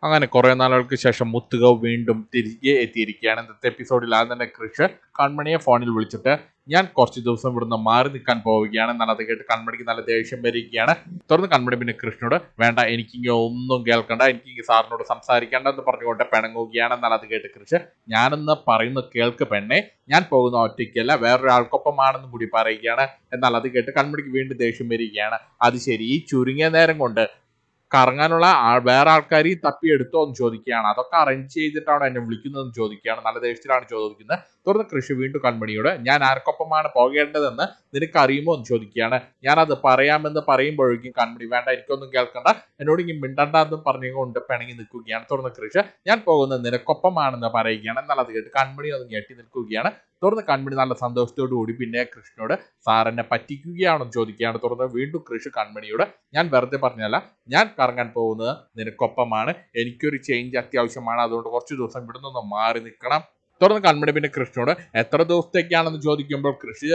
അങ്ങനെ കുറെ നാളുകൾക്ക് ശേഷം മുത്തുകവ് വീണ്ടും തിരികെ എത്തിയിരിക്കുകയാണ്. ഇന്നത്തെ എപ്പിസോഡിൽ ആദ്യം തന്നെ കൃഷ് കൺമണിയെ ഫോണിൽ വിളിച്ചിട്ട് ഞാൻ കുറച്ച് ദിവസം ഇവിടുന്ന് മാറി നിൽക്കാൻ പോവുകയാണ് എന്നാൽ അത് കേട്ട് കൺമണിക്ക് നല്ല ദേഷ്യം വരികയാണ്. തുടർന്ന് കൺമണി പിന്നെ കൃഷ്ണനോട് വേണ്ട, എനിക്കിങ്ങനെ ഒന്നും കേൾക്കണ്ട, എനിക്ക് സാറിനോട് സംസാരിക്കേണ്ട എന്ന് പറഞ്ഞുകൊണ്ട് പിണങ്ങുകയാണ്. എന്നാൽ അത് കേട്ട് കൃഷ് ഞാനെന്ന് പറയുന്ന കേൾക്ക് പെണ്ണെ, ഞാൻ പോകുന്ന ഒറ്റയ്ക്കല്ല വേറൊരാൾക്കൊപ്പമാണെന്നും കൂടി പറയുകയാണ്. എന്നാൽ അത് കേട്ട് കൺമണിക്ക് വീണ്ടും ദേഷ്യം വരികയാണ്. അത് ശരി, ഈ ചുരുങ്ങിയ നേരം കൊണ്ട് കറങ്ങാനുള്ള വേറെ ആൾക്കാർ തപ്പിയെടുത്തോ എന്ന് ചോദിക്കുകയാണ്. അതൊക്കെ അറേഞ്ച് ചെയ്തിട്ടാണ് എന്നെ വിളിക്കുന്നതെന്ന് ചോദിക്കുകയാണ്. നല്ല ദേഷ്യത്തിലാണ് ചോദിക്കുന്നത്. തുടർന്ന് കൃഷി വീണ്ടും കൺമണിയോട് ഞാൻ ആർക്കൊപ്പമാണ് പോകേണ്ടതെന്ന് നിനക്ക് അറിയുമോ എന്ന് ചോദിക്കുകയാണ്. ഞാനത് പറയാമെന്ന് പറയുമ്പോഴേക്കും കൺമണി വേണ്ട, എനിക്കൊന്നും കേൾക്കണ്ട, എന്നോട് ഇങ്ങനെ മിണ്ടണ്ട എന്ന് പറഞ്ഞുകൊണ്ട് പിണങ്ങി നിൽക്കുകയാണ്. തുടർന്ന് കൃഷി ഞാൻ പോകുന്നത് നിനക്കൊപ്പമാണെന്ന് പറയുകയാണ്. എന്നാൽ അത് കേട്ട് കൺമണി ഒന്ന് ഞെട്ടി നിൽക്കുകയാണ്. തുടർന്ന് കൺമണി നല്ല സന്തോഷത്തോടു കൂടി പിന്നെ കൃഷ്ണനോട് സാറെന്നെ പറ്റിക്കുകയാണെന്ന് ചോദിക്കുകയാണ്. തുടർന്ന് വീണ്ടും കൃഷി കൺമണിയോട് ഞാൻ വെറുതെ പറഞ്ഞല്ല, ഞാൻ കറങ്ങാൻ പോകുന്നത് നിനക്കൊപ്പമാണ്, എനിക്കൊരു ചേഞ്ച് അത്യാവശ്യമാണ്, അതുകൊണ്ട് കുറച്ച് ദിവസം ഇവിടെ നിന്ന് മാറി നിൽക്കണം. തുടർന്ന് കൺമണി പിന്നെ കൃഷ്ണനോട് എത്ര ദിവസത്തേക്കാണെന്ന് ചോദിക്കുമ്പോൾ കൃഷി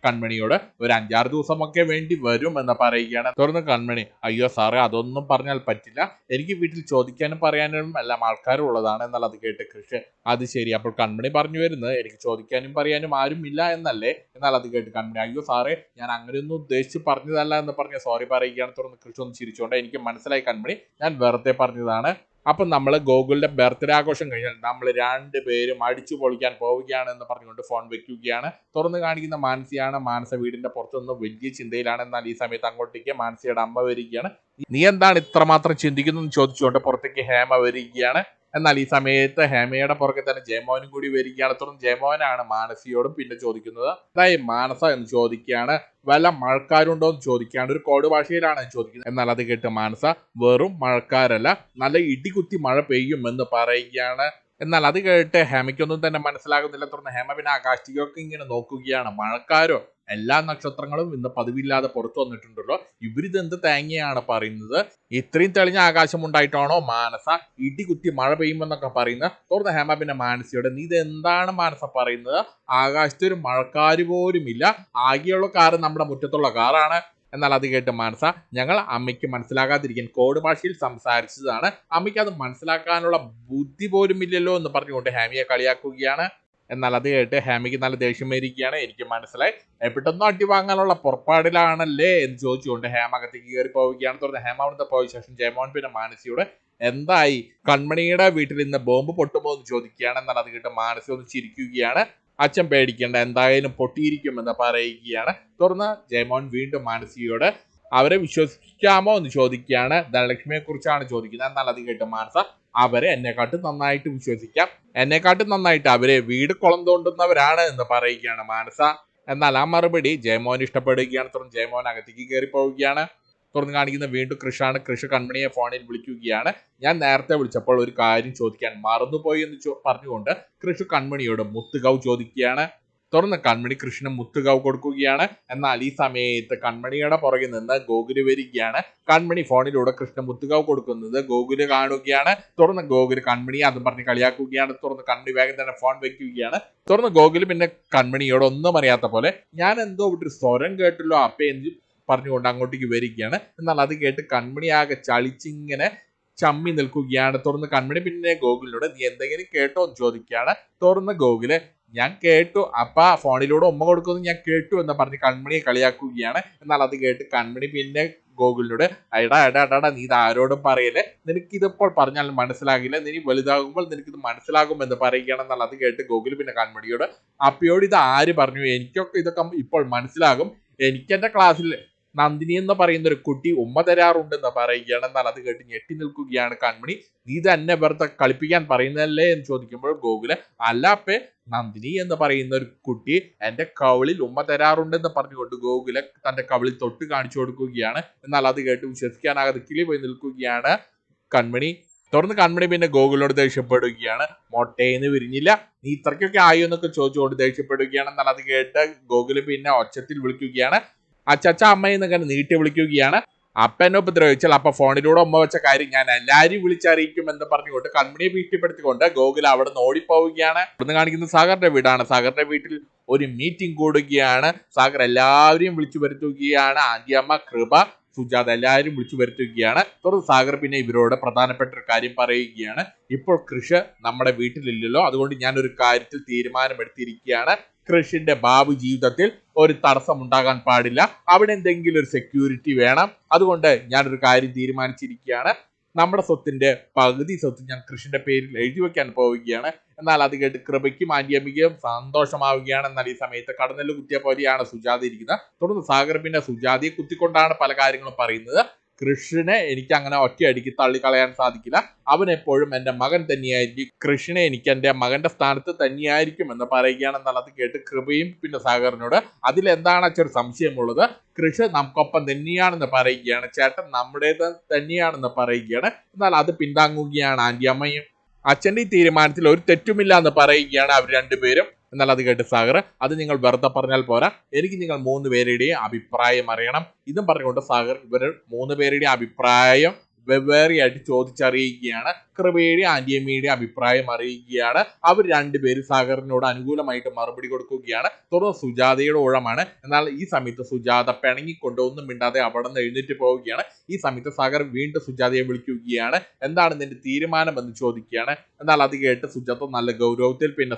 കൺമണിയോട് ഒരു 5-6 ദിവസമൊക്കെ വേണ്ടി വരും എന്ന് പറയുകയാണ്. തുടർന്ന് കൺമണി അയ്യോ സാറേ, അതൊന്നും പറഞ്ഞാൽ പറ്റില്ല, എനിക്ക് വീട്ടിൽ ചോദിക്കാനും പറയാനും എല്ലാം ആൾക്കാരും ഉള്ളതാണ്. എന്നാൽ അത് കേട്ട് കൃഷി അത് ശരി, അപ്പോൾ കൺമണി പറഞ്ഞു വരുന്നത് എനിക്ക് ചോദിക്കാനും പറയാനും ആരും ഇല്ല എന്നല്ലേ? എന്നാൽ അത് കേട്ട് കൺമണി അയ്യോ സാറേ, ഞാൻ അങ്ങനെയൊന്നും ഉദ്ദേശിച്ച് പറഞ്ഞതല്ല എന്ന് പറഞ്ഞ് സോറി പറയുകയാണ്. തുടർന്ന് കൃഷി ഒന്ന് ചിരിച്ചുകൊണ്ട് എനിക്ക് മനസ്സിലായി കൺമണി, ഞാൻ വെറുതെ പറഞ്ഞതാണ്. അപ്പം നമ്മൾ ഗോകുലിന്റെ ബർത്ത്ഡേ ആഘോഷം കഴിഞ്ഞാൽ നമ്മൾ രണ്ടുപേരും അടിച്ചു പൊളിക്കാൻ പോവുകയാണ് എന്ന് പറഞ്ഞുകൊണ്ട് ഫോൺ വെക്കുകയാണ്. തുറന്ന് കാണിക്കുന്ന മാനസിയാണ്. മാനസ വീടിന്റെ പുറത്തുനിന്ന് വലിയ ചിന്തയിലാണ്. എന്നാൽ ഈ സമയത്ത് അങ്ങോട്ടേക്ക് മാനസിയുടെ അമ്മ വരികയാണ്. നീ എന്താണ് ഇത്രമാത്രം ചിന്തിക്കുന്നതെന്ന് ചോദിച്ചുകൊണ്ട് പുറത്തേക്ക് ഹേമ വരികയാണ്. എന്നാൽ ഈ സമയത്ത് ഹേമയുടെ പുറകെ തന്നെ ജയമോഹനും കൂടി വരികയാണ്. തുടർന്ന് ജയമോഹനാണ് മാനസിയോടും പിന്നെ ചോദിക്കുന്നത് അതായത് മാനസ എന്ന് ചോദിക്കുകയാണ്. വല്ല മഴക്കാരുണ്ടോ എന്ന് ചോദിക്കുകയാണ്. ഒരു കോഡ് ഭാഷയിലാണ് ചോദിക്കുന്നത്. എന്നാൽ അത് കേട്ട് മാനസ വെറും മഴക്കാരല്ല, നല്ല ഇടികുത്തി മഴ പെയ്യും എന്ന് പറയുകയാണ്. എന്നാൽ അത് കേട്ട് ഹേമയ്ക്കൊന്നും തന്നെ മനസ്സിലാകുന്നില്ല. തുടർന്ന് ഹേമ പിന്നെ ആകാശികൊക്കെ ഇങ്ങനെ നോക്കുകയാണ്. മഴക്കാരോ, എല്ലാ നക്ഷത്രങ്ങളും ഇന്ന് പതിവില്ലാതെ പുറത്തു വന്നിട്ടുണ്ടല്ലോ, ഇവരിത് എന്ത് തേങ്ങയാണ് പറയുന്നത്? ഇത്രയും തെളിഞ്ഞ ആകാശം ഉണ്ടായിട്ടാണോ മാനസ ഇടികുത്തി മഴ പെയ്യുമെന്നൊക്കെ പറയുന്നത്? തുടർന്ന് ഹേമ പിന്നെ മാനസിയോട് നീ ഇത് എന്താണ് മാനസ പറയുന്നത്? ആകാശത്ത് ഒരു മഴക്കാര് പോലും ഇല്ല, ആകെയുള്ള കാറ് നമ്മുടെ മുറ്റത്തുള്ള കാറാണ്. എന്നാൽ അത് കേട്ട് മാനസ ഞങ്ങൾ അമ്മയ്ക്ക് മനസ്സിലാകാതിരിക്കാൻ കോഡ് ഭാഷയിൽ സംസാരിച്ചതാണ്, അമ്മയ്ക്ക് അത് മനസ്സിലാക്കാനുള്ള ബുദ്ധി പോലും ഇല്ലല്ലോ എന്ന് പറഞ്ഞുകൊണ്ട് ഹേമയെ കളിയാക്കുകയാണ്. എന്നാൽ അത് കേട്ട് ഹേമയ്ക്ക് നല്ല ദേഷ്യം വരികയാണ്. എനിക്ക് മനസ്സിലായി, എവിടെയൊന്നും അടി വാങ്ങാനുള്ള പുറപ്പാടിലാണല്ലേ എന്ന് ചോദിച്ചുകൊണ്ട് ഹേമ അകത്തേക്ക് കയറി പോവുകയാണ്. തുടർന്ന് ഹേമ അവിടുത്തെ പോയ ശേഷം ജയമോഹൻ പിന്നെ മാനസിയോട് എന്തായി, കൺമണിയുടെ വീട്ടിൽ ഇന്ന് ബോംബ് പൊട്ടുമോ എന്ന് ചോദിക്കുകയാണ്. എന്നാൽ അത് കേട്ട് മാനസി ഒന്ന് ചിരിക്കുകയാണ്. അച്ഛൻ പേടിക്കേണ്ട, എന്തായാലും പൊട്ടിയിരിക്കുമെന്ന് പറയുകയാണ്. തുടർന്ന് ജയമോഹൻ വീണ്ടും മാനസിയോട് അവരെ വിശ്വസിക്കാമോ എന്ന് ചോദിക്കുകയാണ്. ധനലക്ഷ്മിയെ കുറിച്ചാണ് ചോദിക്കുന്നത്. എന്നാൽ അത് കേട്ട് മാനസ അവരെ എന്നെക്കാട്ടും നന്നായിട്ട് വിശ്വസിക്കാം, എന്നെക്കാട്ടും നന്നായിട്ട് അവരെ വീട് കുളം തോണ്ടുന്നവരാണ് എന്ന് പറയുകയാണ് മാനസ. എന്നാൽ ആ മറുപടി ജയമോഹൻ ഇഷ്ടപ്പെടുകയാണ്. തുടർന്ന് ജയമോഹൻ അകത്തേക്ക് കയറി പോവുകയാണ്. തുറന്ന് കാണിക്കുന്ന വീണ്ടും കൃഷാണ്. കൃഷി കൺമണിയെ ഫോണിൽ വിളിക്കുകയാണ്. ഞാൻ നേരത്തെ വിളിച്ചപ്പോൾ ഒരു കാര്യം ചോദിക്കാൻ മറന്നുപോയി എന്ന് പറഞ്ഞുകൊണ്ട് കൃഷി കൺമണിയോട് മുത്തുകവ് ചോദിക്കുകയാണ്. തുറന്ന് കൺമണി കൃഷ്ണന് മുത്തുകവ് കൊടുക്കുകയാണ്. എന്നാൽ ഈ സമയത്ത് കൺമണിയുടെ പുറകിൽ നിന്ന് ഗോകുല് വരികയാണ്. കൺമണി ഫോണിലൂടെ കൃഷ്ണ മുത്തുകവ് കൊടുക്കുന്നത് ഗോകുല് കാണുകയാണ്. തുറന്ന് ഗോകുല് കൺമണിയെ അതും പറഞ്ഞ് കളിയാക്കുകയാണ്. തുറന്ന് കൺമണി വേഗം തന്നെ ഫോൺ വെക്കുകയാണ്. തുറന്ന് ഗോകുല് പിന്നെ കൺമണിയോട് ഒന്നും അറിയാത്ത പോലെ ഞാൻ എന്തോ ഒരു സ്വരം കേട്ടല്ലോ അപ്പേ എന്ന് പറഞ്ഞുകൊണ്ട് അങ്ങോട്ടേക്ക് വരികയാണ്. എന്നാൽ അത് കേട്ട് കൺമണി ആകെ ചളിച്ചിങ്ങനെ ചമ്മി നിൽക്കുകയാണ്. തുറന്ന് കൺമണി പിന്നെ ഗോകുലിനോട് നീ എന്തെങ്കിലും കേട്ടോ എന്ന് ചോദിക്കുകയാണ്. തുറന്ന് ഗോകുല് ഞാൻ കേട്ടു, അപ്പ ഫോണിലൂടെ ഉമ്മ കൊടുക്കുന്നത് ഞാൻ കേട്ടു എന്ന് പറഞ്ഞ് കൺമണിയെ കളിയാക്കുകയാണ്. എന്നാൽ അത് കേട്ട് കൺമണി പിന്നെ ഗോകുലിനോട് എടാ നീ ഇത് ആരോടും പറയല്ലേ, നിനക്കിതിപ്പോൾ പറഞ്ഞാൽ മനസ്സിലാകില്ല, നീ വലുതാകുമ്പോൾ നിനക്കിത് മനസ്സിലാകും എന്ന് പറയുകയാണ്. എന്നാൽ അത് കേട്ട് ഗോകുൽ പിന്നെ കൺമണിയോട് അപ്പയോട് ഇത് ആര് പറഞ്ഞു, എനിക്കൊക്കെ ഇതൊക്കെ ഇപ്പോൾ മനസ്സിലാകും, എനിക്കെന്റെ ക്ലാസ്സിൽ നന്ദിനി എന്ന് പറയുന്ന ഒരു കുട്ടി ഉമ്മ തരാറുണ്ടെന്ന് പറയുകയാണ്. എന്നാൽ അത് കേട്ട് ഞെട്ടി നിൽക്കുകയാണ് കൺമണി. നീ തന്നെ വെറുതെ കളിപ്പിക്കാൻ പറയുന്നതല്ലേ എന്ന് ചോദിക്കുമ്പോൾ ഗോകുല് അല്ല അപ്പേ, നന്ദിനി എന്ന് പറയുന്ന ഒരു കുട്ടി എന്റെ കവിളിൽ ഉമ്മ തരാറുണ്ടെന്ന് പറഞ്ഞുകൊണ്ട് ഗോകുല് തന്റെ കവിളിൽ തൊട്ട് കാണിച്ചു കൊടുക്കുകയാണ്. എന്നാൽ അത് കേട്ട് വിശ്വസിക്കാനാകാതെ കിളി പോയി നിൽക്കുകയാണ് കൺമണി. തുടർന്ന് കൺമണി പിന്നെ ഗോകുലിനോട് ദേഷ്യപ്പെടുകയാണ്. മൊട്ടേന്ന് വിരിഞ്ഞില്ല, നീ ഇത്രയ്ക്കൊക്കെ ആയോ എന്നൊക്കെ ചോദിച്ചുകൊണ്ട് ദേഷ്യപ്പെടുകയാണ്. എന്നാൽ അത് കേട്ട് ഗോകുല് പിന്നെ ഒച്ചത്തിൽ വിളിക്കുകയാണ്. അച്ചച്ച അമ്മയെന്നൊക്കെ നീട്ടി വിളിക്കുകയാണ്. അപ്പനെ ഉപദ്രവിച്ചാൽ അപ്പ ഫോണിലൂടെ ഉമ്മ വെച്ച കാര്യം ഞാൻ എല്ലാവരും വിളിച്ചറിയിക്കും എന്ന് പറഞ്ഞുകൊണ്ട് കൺമണിയെ ഭീഷണിപ്പെടുത്തിക്കൊണ്ട് ഗോകുൽ അവിടെ നിന്ന് ഓടിപ്പോവുകയാണ്. ഇവിടുന്ന് കാണിക്കുന്നത് സാഗറിന്റെ വീടാണ്. സാഗറിന്റെ വീട്ടിൽ ഒരു മീറ്റിംഗ് കൂടുകയാണ്. സാഗർ എല്ലാവരെയും വിളിച്ചു വരുത്തുകയാണ്. ആന്റിയമ്മ, കൃപ, സുജാത എല്ലാവരും വിളിച്ചു വരുത്തുകയാണ്. തുടർന്ന് സാഗർ പിന്നെ ഇവരോട് പ്രധാനപ്പെട്ട ഒരു കാര്യം പറയുകയാണ്. ഇപ്പോൾ കൃഷ് നമ്മുടെ വീട്ടിലില്ലല്ലോ, അതുകൊണ്ട് ഞാൻ ഒരു കാര്യത്തിൽ തീരുമാനമെടുത്തിരിക്കുകയാണ്. കൃഷിന്റെ ഭാവി ജീവിതത്തിൽ ഒരു തടസ്സം ഉണ്ടാകാൻ പാടില്ല, അവിടെ എന്തെങ്കിലും ഒരു സെക്യൂരിറ്റി വേണം. അതുകൊണ്ട് ഞാനൊരു കാര്യം തീരുമാനിച്ചിരിക്കുകയാണ്. നമ്മുടെ സ്വത്തിന്റെ പകുതി സ്വത്ത് ഞാൻ കൃഷിന്റെ പേരിൽ എഴുതി വെക്കാൻ പോവുകയാണ്. എന്നാൽ അത് കേട്ട് കൃപയ്ക്കും ആന്റിയമ്മയ്ക്കും സന്തോഷമാവുകയാണ്. എന്നാൽ ഈ സമയത്ത് കടന്നല് കുത്തിയ പോലെയാണ് സുജാത ഇരിക്കുന്നത്. തുടർന്ന് സാഗർ പിന്നെ സുജാതയെ കുത്തിക്കൊണ്ടാണ് പല കാര്യങ്ങളും പറയുന്നത്. കൃഷിനെ എനിക്ക് അങ്ങനെ ഒറ്റയടിക്ക് തള്ളിക്കളയാൻ സാധിക്കില്ല, അവൻ എപ്പോഴും എൻ്റെ മകൻ തന്നെയായിരിക്കും, കൃഷിനെ എനിക്ക് എൻ്റെ മകന്റെ സ്ഥാനത്ത് തന്നെയായിരിക്കും എന്ന് പറയുകയാണെന്നാൽ അത് കേട്ട് കൃപയും പിന്നെ സാഗറിനോട് അതിലെന്താണ് അച്ഛൻ സംശയമുള്ളത്, കൃഷി നമുക്കൊപ്പം തന്നെയാണെന്ന് പറയുകയാണ്, ചേട്ടൻ നമ്മുടേത് തന്നെയാണെന്ന് പറയുകയാണ്. എന്നാൽ അത് പിന്താങ്ങുകയാണ് ആന്റിയമ്മയും. അച്ഛൻ്റെ ഈ തീരുമാനത്തിൽ ഒരു തെറ്റുമില്ല എന്ന് പറയുകയാണ് അവർ രണ്ടുപേരും. എന്നാൽ അത് കേട്ട് സാഗർ, അത് നിങ്ങൾ വെറുതെ പറഞ്ഞാൽ പോരാ, എനിക്ക് നിങ്ങൾ 3 പേരുടെയും അഭിപ്രായം അറിയണം. ഇതും പറഞ്ഞുകൊണ്ട് സാഗർ ഇവർ 3 പേരുടെയും അഭിപ്രായം വെവ്വേറെയായിട്ട് ചോദിച്ചറിയുകയാണ്. കൃപയുടെയും ആന്റിയമ്മയുടെയും അഭിപ്രായം അറിയുകയാണ്. അവർ രണ്ടുപേരും സാഗറിനോട് അനുകൂലമായിട്ട് മറുപടി കൊടുക്കുകയാണ്. തുടർന്ന് സുജാതയുടെ ഊഴമാണ്. എന്നാൽ ഈ സമയത്ത് സുജാത പിണങ്ങിക്കൊണ്ട് ഒന്നും മിണ്ടാതെ അവിടെ നിന്ന് എഴുന്നേറ്റ് പോവുകയാണ്. ഈ സമയത്ത് സാഗർ വീണ്ടും സുജാതയെ വിളിക്കുകയാണ്. എന്താണ് നിന്റെ തീരുമാനം എന്ന് ചോദിക്കുകയാണ്. എന്നാൽ അത് കേട്ട് സുജാത നല്ല ഗൗരവത്തിൽ പിന്നെ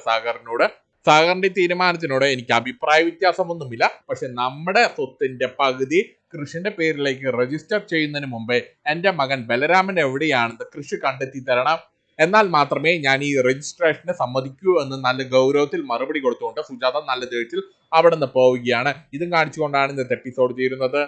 സാഗറിന്റെ തീരുമാനത്തിനോട് എനിക്ക് അഭിപ്രായ വ്യത്യാസമൊന്നുമില്ല, പക്ഷെ നമ്മുടെ സ്വത്തിന്റെ പകുതി കൃഷിന്റെ പേരിലേക്ക് രജിസ്റ്റർ ചെയ്യുന്നതിന് മുമ്പേ എൻ്റെ മകൻ ബലരാമൻ എവിടെയാണെന്ന് കൃഷി കണ്ടെത്തി തരണം, എന്നാൽ മാത്രമേ ഞാൻ ഈ രജിസ്ട്രേഷന് സമ്മതിക്കൂ എന്ന് നല്ല ഗൗരവത്തിൽ മറുപടി കൊടുത്തുകൊണ്ട് സുജാത നല്ല ദേഷ്യത്തിൽ അവിടെ നിന്ന് പോവുകയാണ്. ഇതും കാണിച്ചുകൊണ്ടാണ് ഇന്നത്തെ എപ്പിസോഡ് തീരുന്നത്.